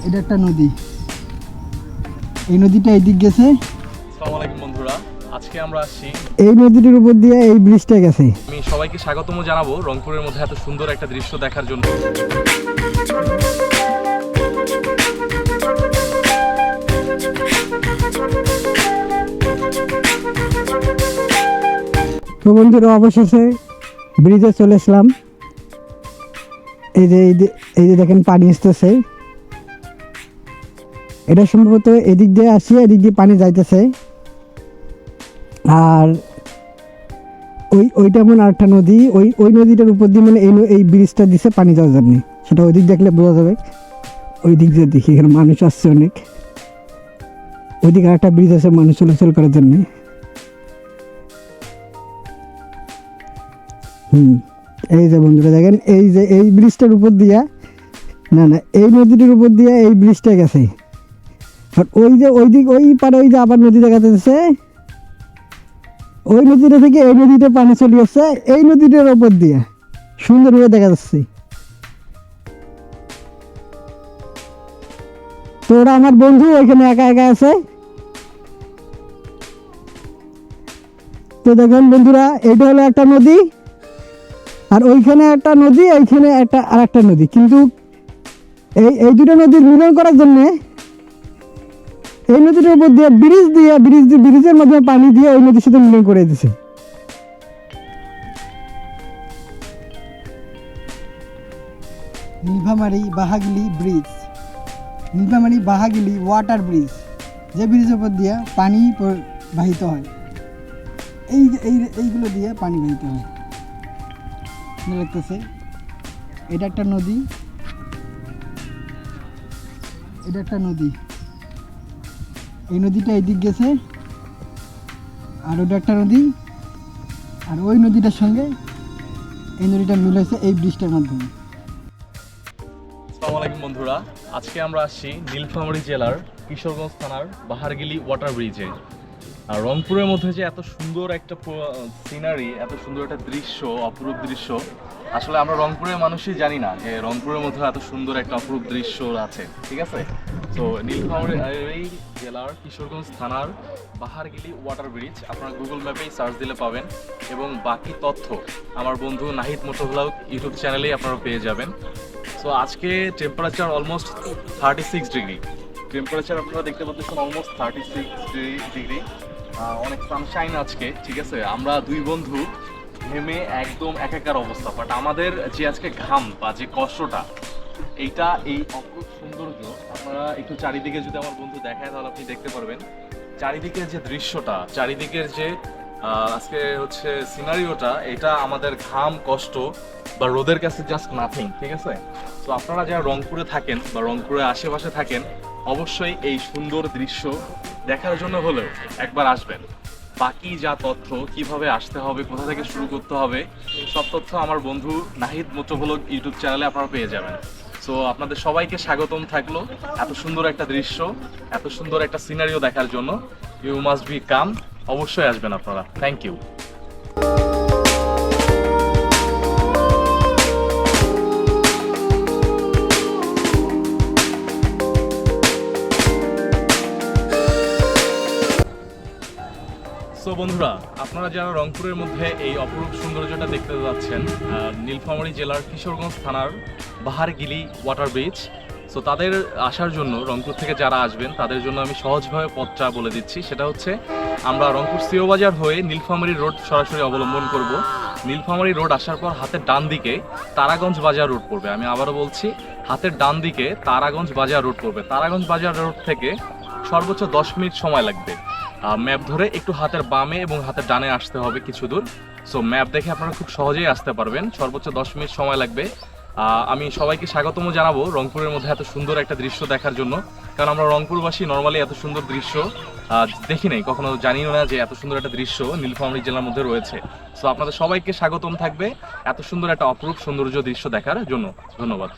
এটা একটা নদী, এই নদীটা এদিক গেছে। আসসালামু আলাইকুম বন্ধুরা, আজকে আমরা আসছি, এই নদীটির উপর দিয়ে এই ব্রিজটা গেছে। আমি সবাইকে স্বাগতম জানাবো রংপুরের মধ্যে এত সুন্দর একটা দৃশ্য দেখার জন্য। তো বন্ধুরা অবশেষে ব্রিজে চলে আসলাম। এই যে দেখেন পানি আসতেছে, এটা সম্ভবত এদিক দিয়ে আসি, এদিক দিয়ে পানি যাইতেছে। আর ওইটা মনে আরেকটা নদী, ওই নদীটার উপর দিয়ে মানে এই ব্রিজটা দিছে পানি যাওয়ার জন্য। সেটা ওই দিক দেখলে বোঝা যাবে। ওই দিক দিয়ে দেখি এখানে মানুষ আসছে অনেক। ওইদিকে আরেকটা ব্রিজ আছে মানুষ চলাচল করার জন্য। এই যে বন্ধুরা দেখেন, এই ব্রিজটার উপর দিয়া না এই নদীটার উপর দিয়ে এই ব্রিজটা গেছে। আর ওই পারে ওই যে আবার নদী দেখা যাচ্ছে, ওই নদীটা থেকে এই নদীতে পানি চলে আসছে এই নদীটার উপর দিয়ে, সুন্দরভাবে দেখা যাচ্ছে। তো ওরা আমার বন্ধু ওইখানে একা একা আছে। তো দেখেন বন্ধুরা, এইটা হলো একটা নদী, আর ওইখানে একটা নদী, এইখানে আর একটা নদী। কিন্তু এই দুটো নদীর মিলন করার জন্য এই নদীটার উপর দিয়ে ব্রিজের মধ্যে পানি দিয়ে ওই নদীর সাথে মিলন করে দিয়েছে। Nilphamari Bahagili bridge, Nilphamari Bahagili water bridge, যে ব্রিজের উপর দিয়ে পানি বাহিত হয়। এইগুলো দিয়ে পানি বাহিত হয় লাগতেছে। এটা একটা নদী, এটা একটা নদী, এই নদীটা এদিক গেছে। আর ওটা একটা নদী, আর ওই নদীটার সঙ্গে এই নদীটা মিল হয়েছে এই ব্রিজটার মাধ্যমে। আসসালামু আলাইকুম বন্ধুরা, আজকে আমরা আসছি নীলফামারী জেলার কিশোরগঞ্জ থানার বাহারগিলি ওয়াটার ব্রিজে। আর রংপুরের মধ্যে যে এত সুন্দর একটা সিনারি, এত সুন্দর একটা দৃশ্য, অপরূপ দৃশ্য, আসলে আমরা রংপুরের মানুষই জানি না যে রংপুরের মধ্যে এত সুন্দর একটা অপরূপ দৃশ্য আছে। ঠিক আছে, তো নীলফামারী এই জেলার কিশোরগঞ্জ থানার বাহারগিলি ওয়াটার ব্রিজ আপনারা গুগল ম্যাপেই সার্চ দিলে পাবেন, এবং বাকি তথ্য আমার বন্ধু নাহিদ মোটোভ্লগ ইউটিউব চ্যানেলেই আপনারা পেয়ে যাবেন। সো আজকে টেম্পারেচার অলমোস্ট 36 ডিগ্রি টেম্পারেচার, আপনারা দেখতে পাচ্ছেন অলমোস্ট 36 ডিগ্রি। অনেক সানশাইন আজকে। ঠিক আছে, আমরা দুই বন্ধু ঘেমে একদম একাকার অবস্থা, বাট আমাদের যে আজকে ঘাম বা যে কষ্টটা, এইটা এই অপরূপ সৌন্দর্য আপনারা একটু চারিদিকে যদি আমার বন্ধু দেখায় তাহলে আপনি দেখতে পারবেন চারিদিকের যে দৃশ্যটা, চারিদিকের যে আজকে হচ্ছে সিনারিওটা, এটা আমাদের ঘাম, কষ্ট বা রোদের কাছে জাস্ট নাথিং। ঠিক আছে, তো আপনারা যারা রংপুরে থাকেন বা রংপুরের আশেপাশে থাকেন, অবশ্যই এই সুন্দর দৃশ্য দেখার জন্য হলেও একবার আসবেন। বাকি যা তথ্য, কিভাবে আসতে হবে, কোথা থেকে শুরু করতে হবে, সব তথ্য আমার বন্ধু নাহিদ মোটোভ্লগ ইউটিউব চ্যানেলে আপনারা পেয়ে যাবেন। সো আপনাদের সবাইকে স্বাগতম থাকলো এত সুন্দর একটা দৃশ্য, এত সুন্দর একটা সিনারিও দেখার জন্য। ইউ মাস্ট বি কাম, অবশ্যই আসবেন আপনারা। Thank you. সো বন্ধুরা, আপনারা যারা রংপুরের মধ্যে এই অপরূপ সৌন্দর্যটা দেখতে যাচ্ছেন, নীলফামারী জেলার কিশোরগঞ্জ থানার বাহারগিলি ওয়াটার ব্রিজ, সো তাদের আসার জন্য, রংপুর থেকে যারা আসবেন তাদের জন্য আমি সহজভাবে পথটা বলে দিচ্ছি। সেটা হচ্ছে, আমরা রংপুর সিও বাজার হয়ে নীলফামারী রোড সরাসরি অবলম্বন করব। নীলফামারী রোড আসার পর হাতের ডান দিকে তারাগঞ্জ বাজার রোড পড়বে। আমি আবারও বলছি, হাতের ডান দিকে তারাগঞ্জ বাজার রোড পড়বে। তারাগঞ্জ বাজার রোড থেকে সর্বোচ্চ 10 মিনিট সময় লাগবে। ম্যাপ ধরে একটু হাতের বামে এবং হাতের ডানে আসতে হবে কিছু দূর। সো ম্যাপ দেখে আপনারা খুব সহজেই আসতে পারবেন, সর্বোচ্চ 10 মিনিট সময় লাগবে। আমি সবাইকে স্বাগতম জানাবো রংপুরের মধ্যে এত সুন্দর একটা দৃশ্য দেখার জন্য, কারণ আমরা রংপুরবাসী নর্মালি এত সুন্দর দৃশ্য দেখি নাই কখনো, জানিও না যে এত সুন্দর একটা দৃশ্য নীলফামারী জেলার মধ্যে রয়েছে। সো আপনাদের সবাইকে স্বাগতম থাকবে এত সুন্দর একটা অপরূপ সৌন্দর্য দৃশ্য দেখার জন্য। ধন্যবাদ।